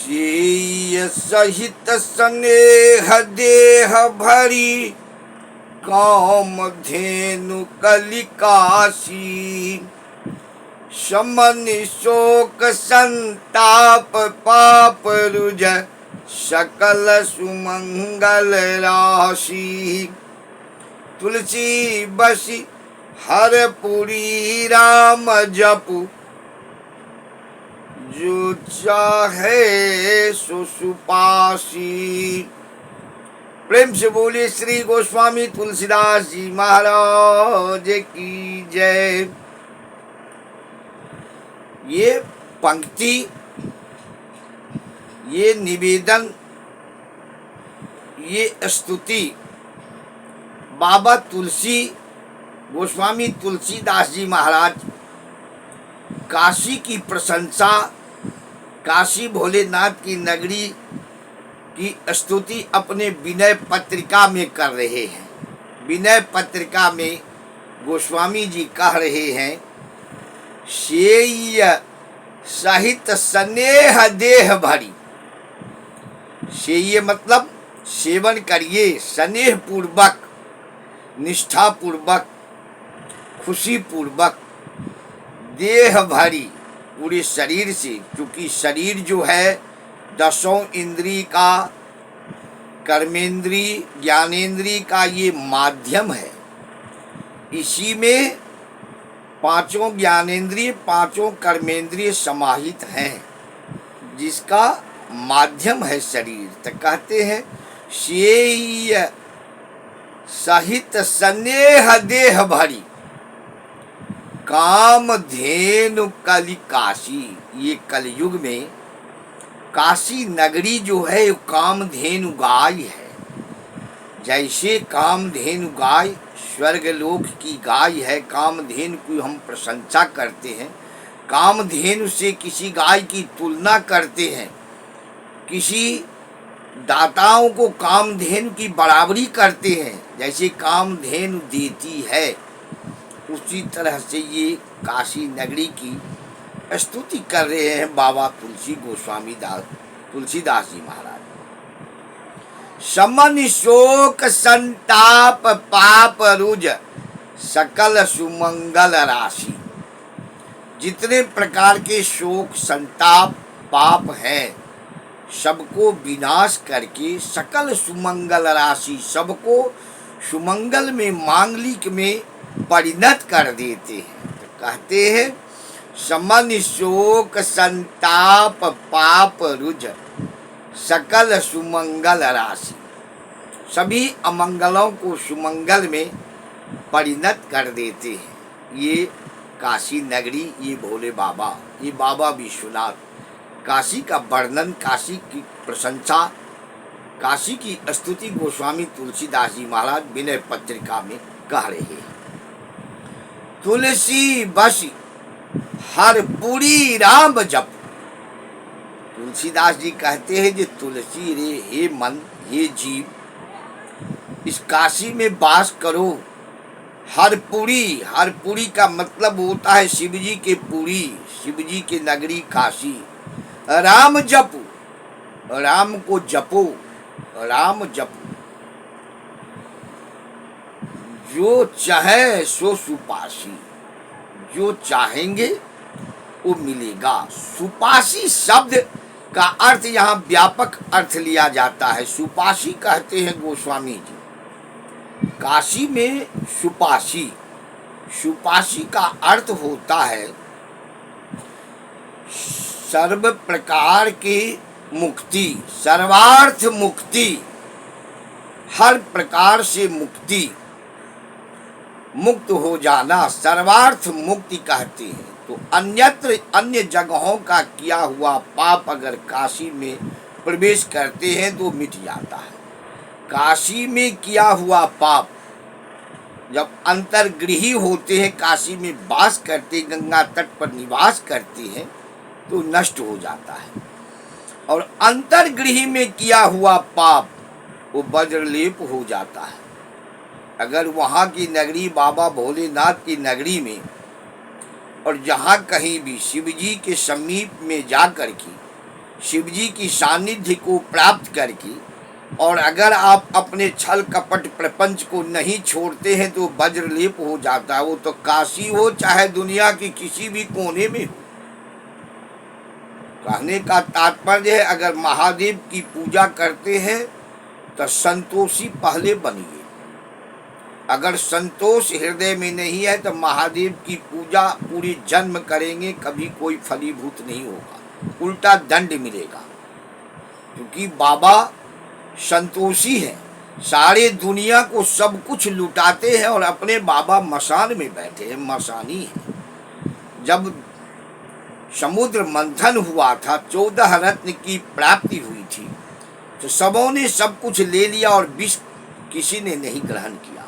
सेय सहित स्नेह देह भरी काम धेनु कलिकासी। शमन शोक संताप पाप रुज सकल सुमंगल राशि। तुलसी बसी हर पुरी राम जपु जो चाहे सो सुपासी। प्रेम से बोलिए श्री गोस्वामी तुलसीदास जी महाराज की जय। ये पंक्ति, ये निवेदन, ये स्तुति बाबा तुलसी गोस्वामी तुलसीदास जी महाराज काशी की प्रशंसा, काशी भोलेनाथ की नगरी की स्तुति अपने विनय पत्रिका में कर रहे हैं। विनय पत्रिका में गोस्वामी जी कह रहे हैं, सेय सहित स्नेह देह भरी। सेय मतलब सेवन करिए, स्नेह पूर्वक, निष्ठा पूर्वक, खुशी पूर्वक, देह भरी पूरे शरीर से, क्योंकि शरीर जो है दसों इंद्री का, कर्मेंद्री, ज्ञानेंद्री का ये माध्यम है। इसी में पांचों ज्ञानेंद्रिय, पांचों कर्मेंद्रिय समाहित हैं, जिसका माध्यम है शरीर। तो कहते हैं सेय सहित स्नेह देह भरी काम धेनु कलिकाशी। ये कलयुग में काशी नगरी जो है कामधेनु गाय है। जैसे कामधेनु गाय स्वर्गलोक की गाय है, कामधेनु की हम प्रशंसा करते हैं, कामधेनु से किसी गाय की तुलना करते हैं, किसी दाताओं को कामधेनु की बराबरी करते हैं, जैसे कामधेनु देती है, उसी तरह से ये काशी नगरी की स्तुति कर रहे हैं बाबा तुलसीदास जी महाराज। शमन शोक संताप पाप रुज सकल सुमंगल राशि। जितने प्रकार के शोक संताप पाप हैं, सबको विनाश करके सकल सुमंगल राशि, सबको सुमंगल में, मांगलिक में परिणत कर देते हैं। तो कहते हैं शमन शोक संताप पाप रुज सकल सुमंगल राशि। सभी अमंगलों को सुमंगल में परिणत कर देते हैं। ये काशी नगरी, ये भोले बाबा, ये बाबा विश्वनाथ, काशी का वर्णन, काशी की प्रशंसा, काशी की स्तुति गोस्वामी तुलसीदास जी महाराज विनय पत्रिका में कह रहे हैं। तुलसी बसी हर पुरी राम जप। तुलसीदास जी कहते हैं, जो तुलसी रे, हे मन, हे जीव, इस काशी में वास करो। हरपुरी, हरपुरी का मतलब होता है शिवजी के पुरी, शिवजी के नगरी काशी। राम जपो, राम को जपो, राम जपो। जो चाहे सो सुपासी, जो चाहेंगे वो मिलेगा। सुपासी शब्द का अर्थ यहाँ व्यापक अर्थ लिया जाता है। सुपासी कहते हैं गोस्वामी जी काशी में। सुपासी, सुपासी का अर्थ होता है सर्व प्रकार की मुक्ति, सर्वार्थ मुक्ति, हर प्रकार से मुक्ति, मुक्त हो जाना, सर्वार्थ मुक्ति कहते हैं। तो अन्यत्र, अन्य जगहों का किया हुआ पाप अगर काशी में प्रवेश करते हैं तो मिट जाता है। काशी में किया हुआ पाप जब अंतर्गृही होते हैं, काशी में वास करते, गंगा तट पर निवास करते हैं, तो नष्ट हो जाता है। और अंतर्गृही में किया हुआ पाप वो वज्रलेप हो जाता है। अगर वहाँ की नगरी बाबा भोलेनाथ की नगरी में और जहाँ कहीं भी शिवजी के समीप में जा कर के शिव जी की सानिध्य को प्राप्त करके, और अगर आप अपने छल कपट प्रपंच को नहीं छोड़ते हैं तो वज्रलेप हो जाता है। वो तो काशी हो चाहे दुनिया की किसी भी कोने में हो। कहने का तात्पर्य है, अगर महादेव की पूजा करते हैं तो संतोषी पहले बनिए। अगर संतोष हृदय में नहीं है तो महादेव की पूजा पूरी जन्म करेंगे, कभी कोई फलीभूत नहीं होगा, उल्टा दंड मिलेगा। क्योंकि बाबा संतोषी है, सारे दुनिया को सब कुछ लुटाते हैं और अपने बाबा मसान में बैठे हैं, मसानी है। जब समुद्र मंथन हुआ था, 14 रत्न की प्राप्ति हुई थी, तो सबों ने सब कुछ ले लिया और विष किसी ने नहीं ग्रहण किया।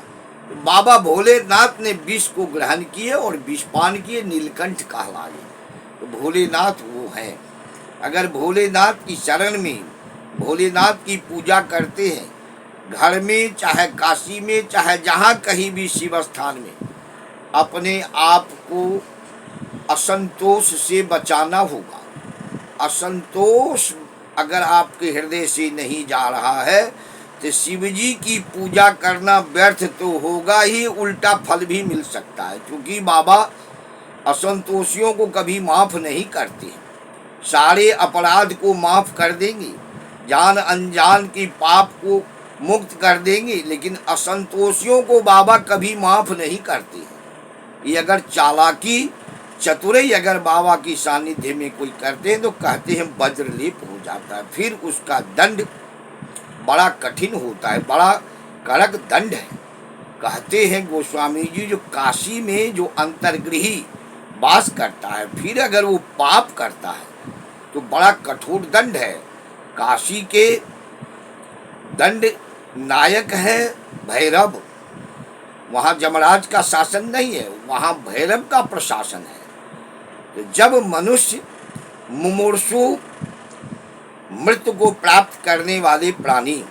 तो बाबा भोलेनाथ ने विष को ग्रहण किए और विषपान किए, नीलकंठ कहलाए। तो भोलेनाथ वो हैं। अगर भोलेनाथ की शरण में, भोलेनाथ की पूजा करते हैं, घर में चाहे काशी में चाहे जहाँ कहीं भी शिव स्थान में, अपने आप को असंतोष से बचाना होगा। असंतोष अगर आपके हृदय से नहीं जा रहा है तो शिव जी की पूजा करना व्यर्थ तो होगा ही, उल्टा फल भी मिल सकता है। क्योंकि बाबा असंतोषियों को कभी माफ़ नहीं करते, सारे अपराध को माफ़ कर देंगे, जान अनजान की पाप को मुक्त कर देंगे, लेकिन असंतोषियों को बाबा कभी माफ़ नहीं करते। ये अगर चालाकी चतुराई अगर बाबा की सानिध्य में कोई करते हैं तो कहते हैं वज्रलेप हो जाता है। फिर उसका दंड बड़ा कठिन होता है, बड़ा कड़क दंड है। कहते हैं गोस्वामी जी, जो काशी में जो अंतर्गृही वास करता है, फिर अगर वो पाप करता है तो बड़ा कठोर दंड है। काशी के दंड नायक है भैरव। वहाँ यमराज का शासन नहीं है, वहाँ भैरव का प्रशासन है। तो जब मनुष्य मुमूर्षु मृत्यु को प्राप्त करने वाले प्राणी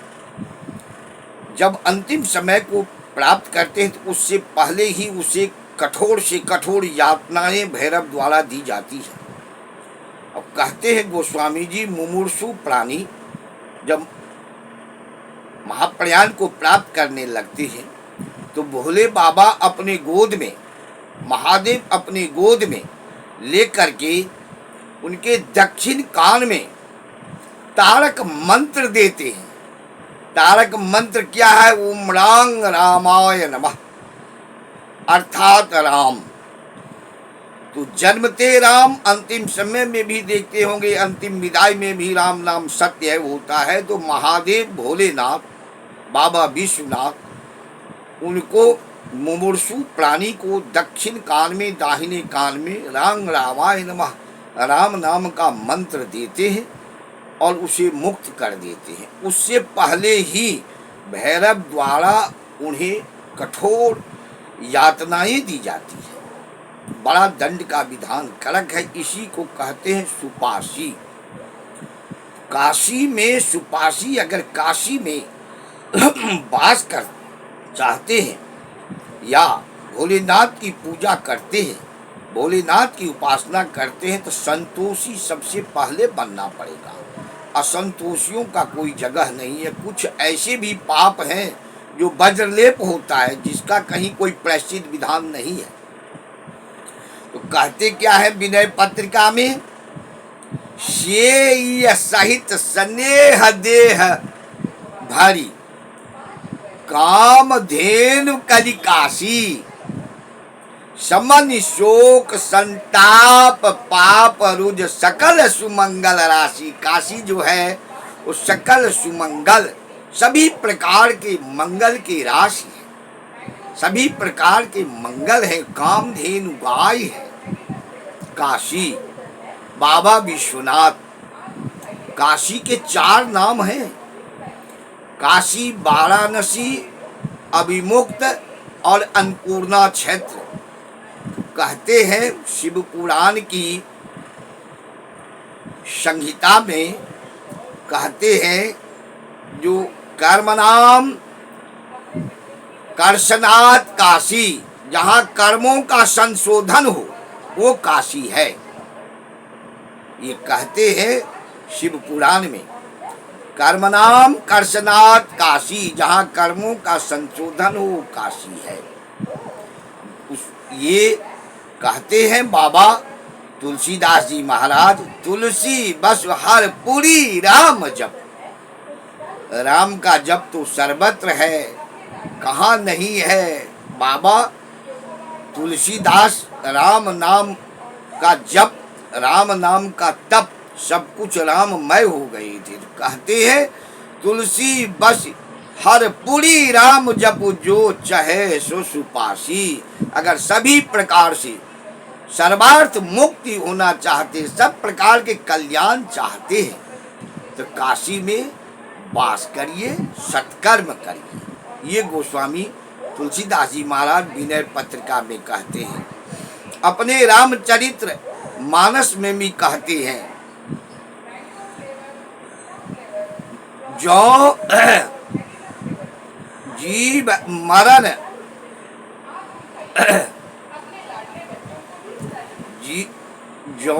जब अंतिम समय को प्राप्त करते हैं तो उससे पहले ही उसे कठोर से कठोर यातनाएं भैरव द्वारा दी जाती है। अब कहते हैं गोस्वामी जी, मुमूर्षु प्राणी जब महाप्रयाण को प्राप्त करने लगते हैं तो भोले बाबा अपने गोद में, महादेव अपने गोद में लेकर के उनके दक्षिण कान में तारक मंत्र देते हैं। तारक मंत्र क्या है? ओम रांग रामाय नमः, अर्थात राम। तो जन्मते राम, अंतिम समय में भी देखते होंगे, अंतिम विदाई में भी राम नाम सत्य है होता है। तो महादेव भोलेनाथ, बाबा विश्वनाथ उनको मुमूर्षु प्राणी को दक्षिण कान में, दाहिने कान में रांग रामाय नमः राम नाम का मंत्र देते हैं और उसे मुक्त कर देते हैं। उससे पहले ही भैरव द्वारा उन्हें कठोर यातनाएं दी जाती है। बड़ा दंड का विधान कड़क है। इसी को कहते हैं सुपासी। काशी में सुपासी अगर काशी में वास कर चाहते हैं या भोलेनाथ की पूजा करते हैं, भोलेनाथ की उपासना करते हैं, तो संतोषी सबसे पहले बनना पड़ेगा। असंतोषियों का कोई जगह नहीं है। कुछ ऐसे भी पाप हैं जो वज्रलेप होता है, जिसका कहीं कोई प्रायश्चित विधान नहीं है। तो कहते क्या है विनय पत्रिका में, शेय सहित स्नेह देह भरी काम धेनु कलिकाशी समन शोक संताप पाप रुज सकल सुमंगल राशि। काशी जो है वो सकल सुमंगल, सभी प्रकार के मंगल की राशि है, सभी प्रकार के मंगल है। कामधेनु गाय है काशी। बाबा विश्वनाथ, काशी के 4 नाम हैं, काशी, वाराणसी, अभिमुक्त और अन्नपूर्णा क्षेत्र। कहते हैं शिव पुराण की संहिता में कहते हैं, जो कर्मनाम कर्षनाथ काशी, जहाँ कर्मों का संशोधन हो वो काशी है। ये कहते हैं शिव पुराण में। कर्मनाम कर्षनाथ काशी, जहाँ कर्मों का संशोधन हो काशी है। ये कहते हैं बाबा तुलसीदास जी महाराज, तुलसी बस हर पुरी राम जप। राम का जप तो सर्वत्र है, कहाँ नहीं है। बाबा तुलसीदास राम नाम का जप, राम नाम का तप, सब कुछ राममय हो गए थे। कहते हैं तुलसी बस हर पुरी राम जप, जो चाहे सो सुपासी। अगर सभी प्रकार से सर्वार्थ मुक्ति होना चाहते, सब प्रकार के कल्याण चाहते हैं, तो काशी में वास करिए, सत्कर्म करिए। ये गोस्वामी तुलसीदास जी महाराज विनय पत्रिका में कहते हैं। अपने रामचरित्र मानस में भी कहते हैं, जो जीव मरण जो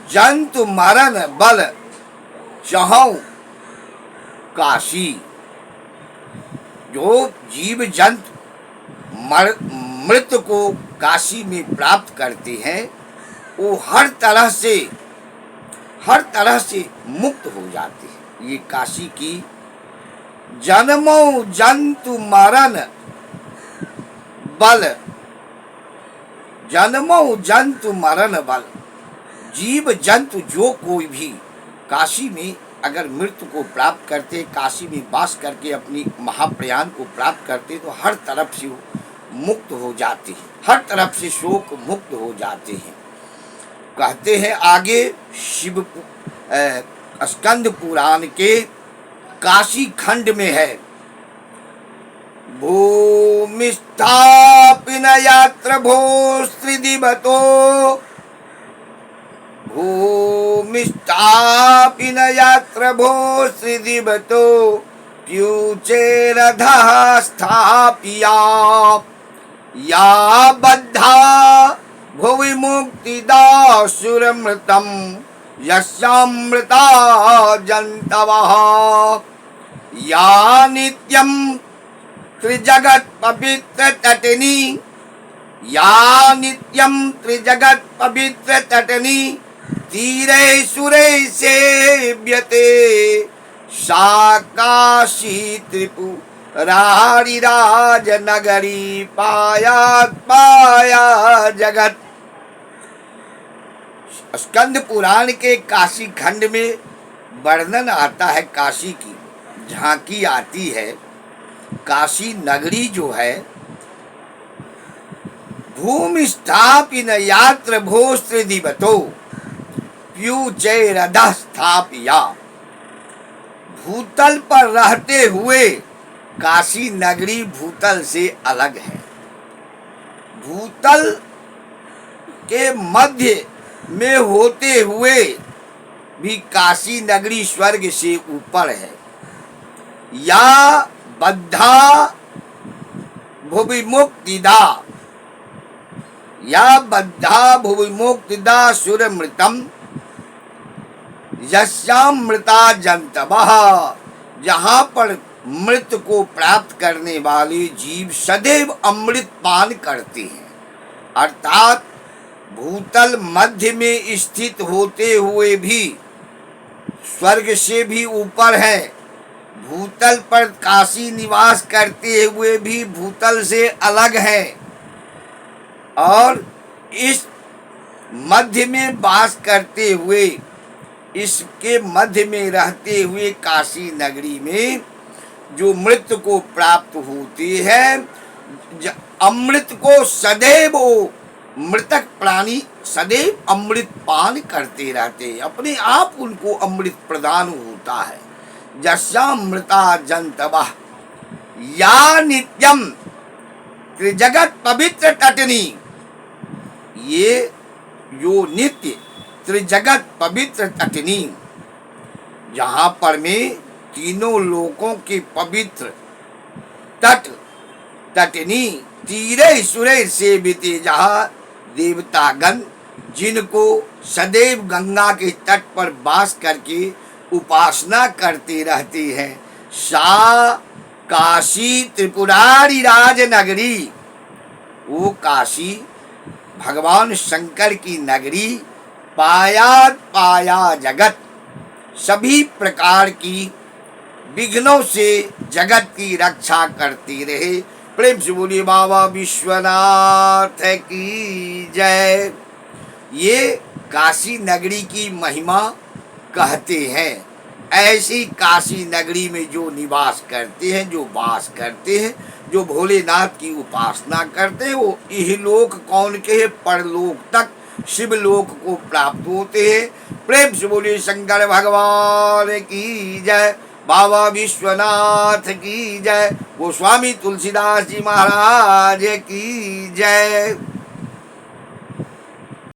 जंतु मरण बल चाहूं काशी। जो जीव जंतु मृत्यु को काशी में प्राप्त करते हैं, वो हर तरह से मुक्त हो जाते हैं। ये काशी की जन्मो जंतु मरण बल, जन्मो जंतु मरण बल। जीव जंतु जो कोई भी काशी में अगर मृत्यु को प्राप्त करते, काशी में वास करके अपनी महाप्रयाण को प्राप्त करते, तो हर तरफ से मुक्त हो जाते हैं, हर तरफ से शोक मुक्त हो जाते हैं। कहते हैं आगे शिव स्कंद पुराण के काशी खंड में है, भूमि स्थापिन यात्र भोस्त्रिदिवतो, भूमि स्थापिन यात्र भोस्त्रिदिवतो, प्यूचेरधः स्थापिया, या बद्धा भुवि मुक्तिदा सुरमृतम, यस्यामृता जन्तवः, या नित्यं त्रिजगत् पवित्र तटिनी, या नित्यं त्रिजगत् पवित्र तटिनी, तीरे सुरे सेव्यते, सा काशी त्रिपुरारिराज नगरी, पाया जगत। स्कंद पुराण के काशी खंड में वर्णन आता है, काशी की झांकी आती है। काशी नगरी जो है, भूमि स्थापिन यात्र भोस्त्रिदिवतो, प्यूचैरधः स्थापिया। भूतल पर रहते हुए काशी नगरी भूतल से अलग है। भूतल के मध्य में होते हुए भी काशी नगरी स्वर्ग से ऊपर है। या बद्धा भुवि मुक्तिदा, या बद्धा भुवि मुक्तिदा सुरमृतम, यस्यामृता जन्तवः। जहाँ पर मृत्यु को प्राप्त करने वाले जीव सदैव अमृत पान करते हैं, अर्थात भूतल मध्य में स्थित होते हुए भी स्वर्ग से भी ऊपर है। भूतल पर काशी निवास करते हुए भी भूतल से अलग है, और इस मध्य में वास करते हुए, इसके मध्य में रहते हुए काशी नगरी में जो मृत्यु को प्राप्त होती है, अमृत को सदैव मृतक प्राणी सदैव अमृत पान करते रहते हैं, अपने आप उनको अमृत प्रदान होता है। यस्यामृता जन्तवः, या नित्यम त्रिजगत पवित्र तटिनी। ये जो नित्य त्रिजगत पवित्र तटिनी, जहाँ पर में तीनों लोकों के पवित्र तट तटिनी, तीरे सुरे से बीते, जहाँ देवतागण जिनको सदैव गंगा के तट पर वास करके उपासना करते रहते हैं। सा काशी त्रिपुरारी राज नगरी, वो काशी भगवान शंकर की नगरी, पाया पाया जगत, सभी प्रकार की विघ्नों से जगत की रक्षा करती रहे। प्रेम से बोलिए बाबा विश्वनाथ की जय। ये काशी नगरी की महिमा कहते हैं। ऐसी काशी नगरी में जो निवास करते हैं, जो वास करते हैं, जो भोलेनाथ की उपासना करते हैं, वो इहलोक कौन के है, परलोक तक शिवलोक को प्राप्त होते हैं। प्रेम से बोलिए शंकर भगवान की जय, बाबा विश्वनाथ की जय, गोस्वामी तुलसीदास जी महाराज की जय।